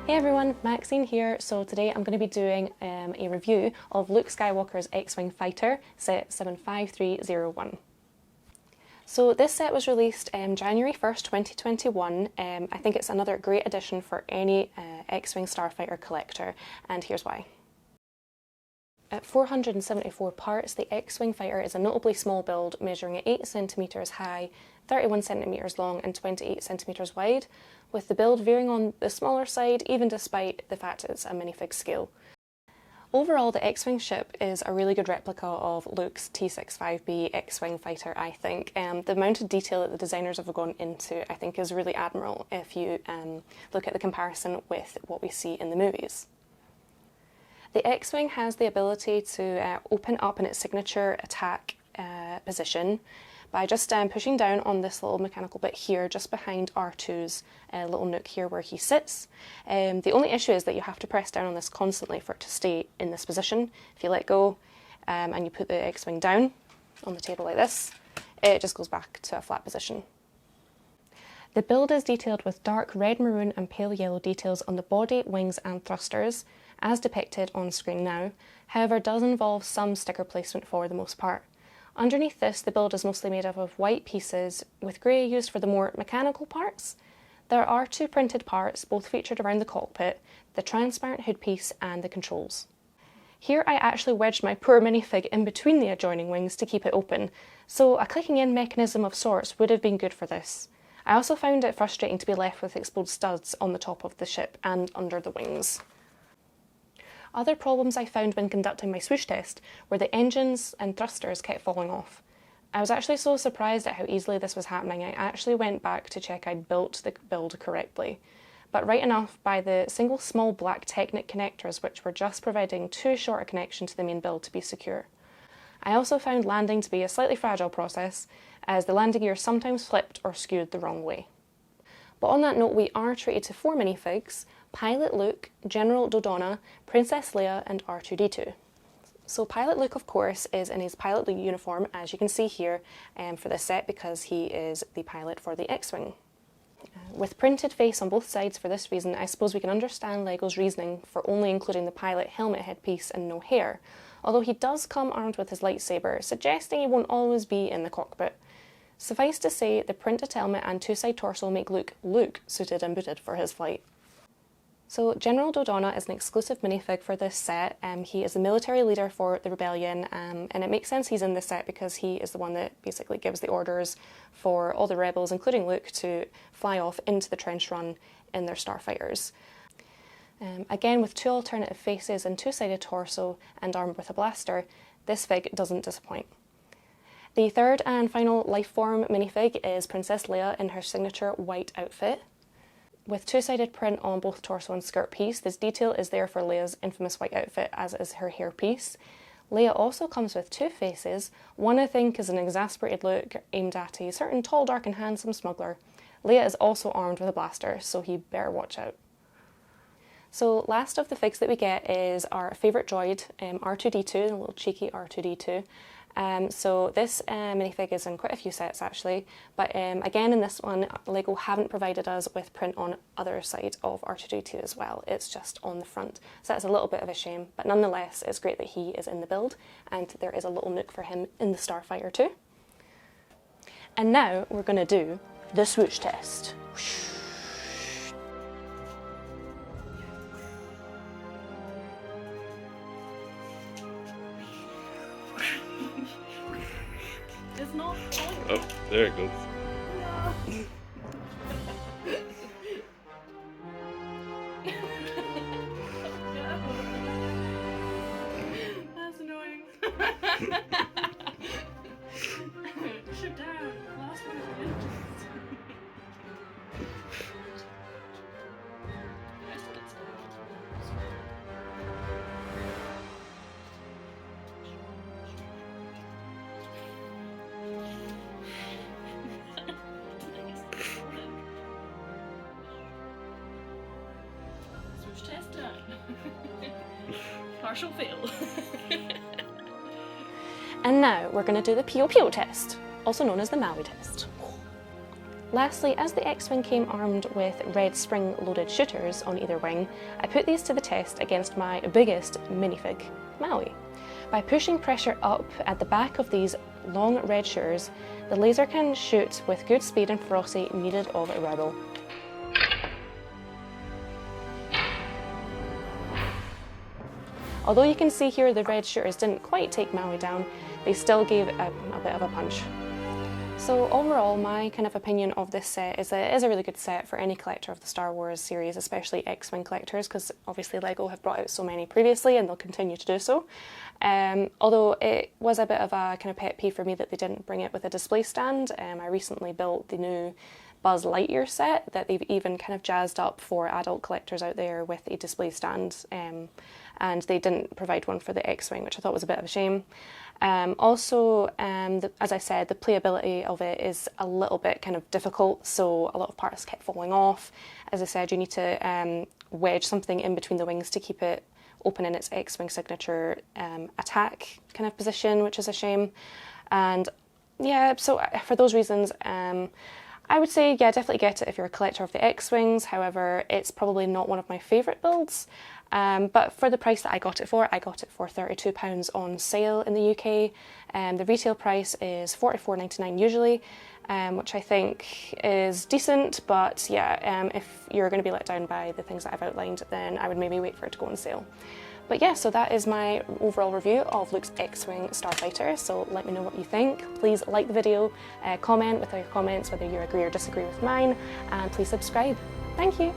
Hey everyone, Maxine here. So today I'm going to be doing a review of Luke Skywalker's X-Wing fighter, set 75301. So this set was released January 1st, 2021. I think it's another great addition for any X-Wing starfighter collector, and here's why. At 474 parts, the X-Wing fighter is a notably small build, measuring at 8 cm high, 31 cm long and 28 cm wide, with the build veering on the smaller side even despite the fact it's a minifig scale. Overall, the X-Wing ship is a really good replica of Luke's T-65B X-Wing fighter, I think. The amount of detail that the designers have gone into, I think, is really admirable if you look at the comparison with what we see in the movies. The X-Wing has the ability to open up in its signature attack position by just pushing down on this little mechanical bit here, just behind R2's little nook here where he sits. The only issue is that you have to press down on this constantly for it to stay in this position. If you let go and you put the X-Wing down on the table like this, it just goes back to a flat position. The build is detailed with dark red, maroon and pale yellow details on the body, wings and thrusters, as depicted on screen now. However, does involve some sticker placement for the most part. Underneath this, the build is mostly made up of white pieces, with grey used for the more mechanical parts. There are two printed parts, both featured around the cockpit, the transparent hood piece and the controls. Here I actually wedged my poor minifig in between the adjoining wings to keep it open, so a clicking in mechanism of sorts would have been good for this. I also found it frustrating to be left with exposed studs on the top of the ship and under the wings. Other problems I found when conducting my swoosh test were the engines and thrusters kept falling off. I was actually so surprised at how easily this was happening, I actually went back to check I'd built the build correctly. But right enough by the single small black Technic connectors, which were just providing too short a connection to the main build to be secure. I also found landing to be a slightly fragile process, as the landing gear sometimes flipped or skewed the wrong way. But on that note, we are treated to 4 minifigs: Pilot Luke, General Dodonna, Princess Leia and R2-D2. So Pilot Luke, of course, is in his pilot uniform, as you can see here, for this set because he is the pilot for the X-Wing. With printed face on both sides for this reason, I suppose we can understand LEGO's reasoning for only including the pilot helmet headpiece and no hair, although he does come armed with his lightsaber, suggesting he won't always be in the cockpit. Suffice to say, the printed helmet and two-side torso make Luke suited and booted for his flight. So General Dodonna is an exclusive minifig for this set. He is the military leader for the rebellion, and it makes sense he's in this set because he is the one that basically gives the orders for all the rebels, including Luke, to fly off into the trench run in their starfighters. Again, with two alternative faces and two-sided torso and armed with a blaster, this fig doesn't disappoint. The third and final lifeform minifig is Princess Leia in her signature white outfit. With two-sided print on both torso and skirt piece, this detail is there for Leia's infamous white outfit, as is her hairpiece. Leia also comes with two faces. One, I think, is an exasperated look aimed at a certain tall, dark and handsome smuggler. Leia is also armed with a blaster, so he better watch out. So last of the figs that we get is our favourite droid, R2-D2, a little cheeky R2-D2. So this minifig is in quite a few sets actually, but again in this one, LEGO haven't provided us with print on other side of R2-D2 as well, it's just on the front. So that's a little bit of a shame, but nonetheless it's great that he is in the build and there is a little nook for him in the starfighter too. And now we're going to do the swoosh test. It's not. Oh, there it goes. No. That's annoying. Shut down. Last one of the engines. Test done. Partial fail. And now we're going to do the Pio Pio test, also known as the Maui test. Lastly, as the X-Wing came armed with red spring-loaded shooters on either wing, I put these to the test against my biggest minifig, Maui. By pushing pressure up at the back of these long red shooters, the laser can shoot with good speed and ferocity needed of a rebel. Although you can see here the red shooters didn't quite take Maui down, they still gave a bit of a punch. So overall, my kind of opinion of this set is that it is a really good set for any collector of the Star Wars series, especially X-Wing collectors, because obviously LEGO have brought out so many previously and they'll continue to do so. Although it was a bit of a kind of pet peeve for me that they didn't bring it with a display stand. I recently built the new Buzz Lightyear set that they've even kind of jazzed up for adult collectors out there with a display stand, and they didn't provide one for the X-Wing, which I thought was a bit of a shame. As I said, the playability of it is a little bit kind of difficult, so a lot of parts kept falling off. As I said, you need to wedge something in between the wings to keep it open in its X-Wing signature attack kind of position, which is a shame. And yeah, so for those reasons, I would say, yeah, definitely get it if you're a collector of the X-Wings. However, it's probably not one of my favourite builds. But for the price that I got it for £32 on sale in the UK. The retail price is £44.99 usually, which I think is decent. But yeah, if you're going to be let down by the things that I've outlined, then I would maybe wait for it to go on sale. But yeah, so that is my overall review of Luke's X-Wing Starfighter, so let me know what you think. Please like the video, comment with your comments whether you agree or disagree with mine, and please subscribe. Thank you!